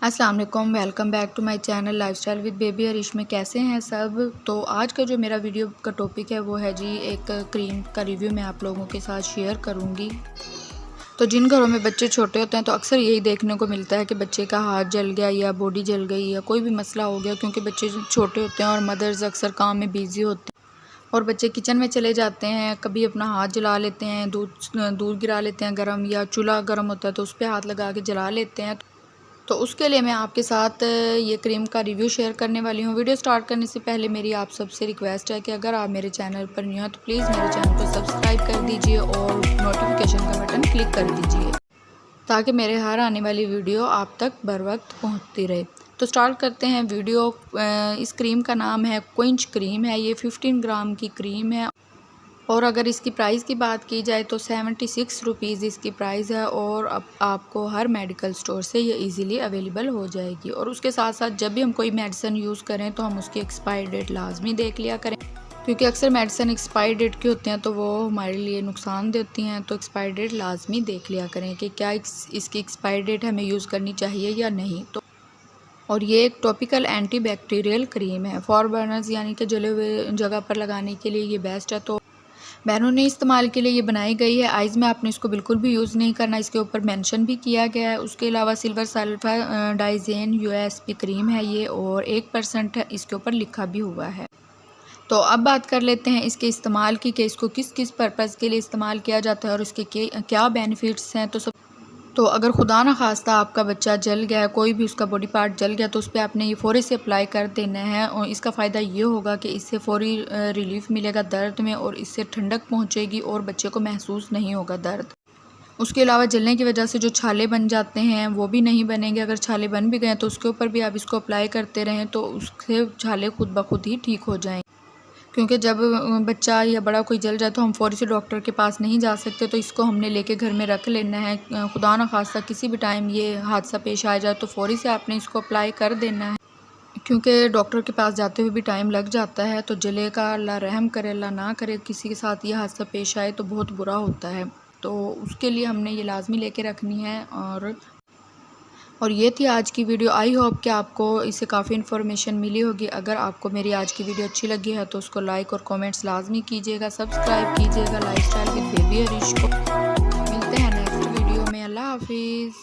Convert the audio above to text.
अस्सलाम वालेकुम, welcome back to my channel lifestyle with baby Harish में। कैसे हैं सब। तो आज का जो मेरा वीडियो का टॉपिक है वो है जी एक क्रीम का रिव्यू मैं आप लोगों के साथ शेयर करूंगी। तो जिन घरों में बच्चे छोटे होते हैं तो अक्सर यही देखने को मिलता है कि बच्चे का हाथ जल गया या बॉडी जल गई या कोई भी मसला हो गया, क्योंकि बच्चे छोटे होते हैं और मदर्स अक्सर काम में बिज़ी होते हैं और बच्चे किचन में चले जाते हैं, कभी अपना हाथ जला लेते हैं, दूध गिरा लेते हैं गर्म, या चूल्हा गर्म होता है तो उस पर हाथ लगा के जला लेते हैं। तो उसके लिए मैं आपके साथ ये क्रीम का रिव्यू शेयर करने वाली हूँ। वीडियो स्टार्ट करने से पहले मेरी आप सबसे रिक्वेस्ट है कि अगर आप मेरे चैनल पर न्यू हैं तो प्लीज़ मेरे चैनल को सब्सक्राइब कर दीजिए और नोटिफिकेशन का बटन क्लिक कर दीजिए ताकि मेरे हर आने वाली वीडियो आप तक बर वक्त पहुँचती रहे। तो स्टार्ट करते हैं वीडियो। इस क्रीम का नाम है क्विंच क्रीम है। ये 15 ग्राम की क्रीम है और अगर इसकी प्राइस की बात की जाए तो 76 रुपीज़ इसकी प्राइस है और अब आपको हर मेडिकल स्टोर से ये इजीली अवेलेबल हो जाएगी। और उसके साथ साथ जब भी हम कोई मेडिसिन यूज़ करें तो हम उसकी एक्सपायरी डेट लाजमी देख लिया करें, क्योंकि अक्सर मेडिसिन एक्सपायरी डेट की होती हैं तो वो हमारे लिए नुकसान देती हैं। तो एक्सपायरी डेट लाजमी देख लिया करें कि क्या इसकी एक्सपायरी डेट हमें यूज़ करनी चाहिए या नहीं। तो और ये एक टॉपिकल एंटी बैक्टीरियल क्रीम है फॉर बर्नर्स, यानी कि जले हुए जगह पर लगाने के लिए ये बेस्ट है। तो बहनों ने इस्तेमाल के लिए ये बनाई गई है। आइज़ में आपने इसको बिल्कुल भी यूज़ नहीं करना, इसके ऊपर मेंशन भी किया गया है। उसके अलावा सिल्वर सल्फर डाइजेन यूएसपी क्रीम है ये और 1% है इसके ऊपर लिखा भी हुआ है। तो अब बात कर लेते हैं इसके इस्तेमाल की कि इसको किस किस पर्पज़ के लिए इस्तेमाल किया जाता है और इसके क्या बेनिफिट्स हैं। तो अगर खुदा ना खास्ता आपका बच्चा जल गया है, कोई भी उसका बॉडी पार्ट जल गया, तो उस पर आपने ये फ़ौरी से अप्लाई कर देना है और इसका फ़ायदा ये होगा कि इससे फ़ौरी रिलीफ़ मिलेगा दर्द में और इससे ठंडक पहुंचेगी और बच्चे को महसूस नहीं होगा दर्द। उसके अलावा जलने की वजह से जो छाले बन जाते हैं वो भी नहीं बनेंगे। अगर छाले बन भी गए तो उसके ऊपर भी आप इसको अप्लाई करते रहें तो उससे छाले खुद ब खुद ही ठीक हो जाएँ, क्योंकि जब बच्चा या बड़ा कोई जल जाए तो हम फ़ौरी से डॉक्टर के पास नहीं जा सकते। तो इसको हमने लेके घर में रख लेना है। खुदा ना खास्ता किसी भी टाइम ये हादसा पेश आ जाए तो फ़ौरी से आपने इसको अप्लाई कर देना है, क्योंकि डॉक्टर के पास जाते हुए भी टाइम लग जाता है। तो जले का अल्लाह रहम करे, अल्लाह ना करे किसी के साथ ये हादसा पेश आए तो बहुत बुरा होता है। तो उसके लिए हमने ये लाजमी लेके रखनी है। और ये थी आज की वीडियो। आई होप कि आपको इससे काफ़ी इन्फॉर्मेशन मिली होगी। अगर आपको मेरी आज की वीडियो अच्छी लगी है तो उसको लाइक और कमेंट्स लाजमी कीजिएगा, सब्सक्राइब कीजिएगा लाइफस्टाइल विद बेबी हरीश को। मिलते हैं नेक्स्ट वीडियो में। अल्लाह हाफिज़।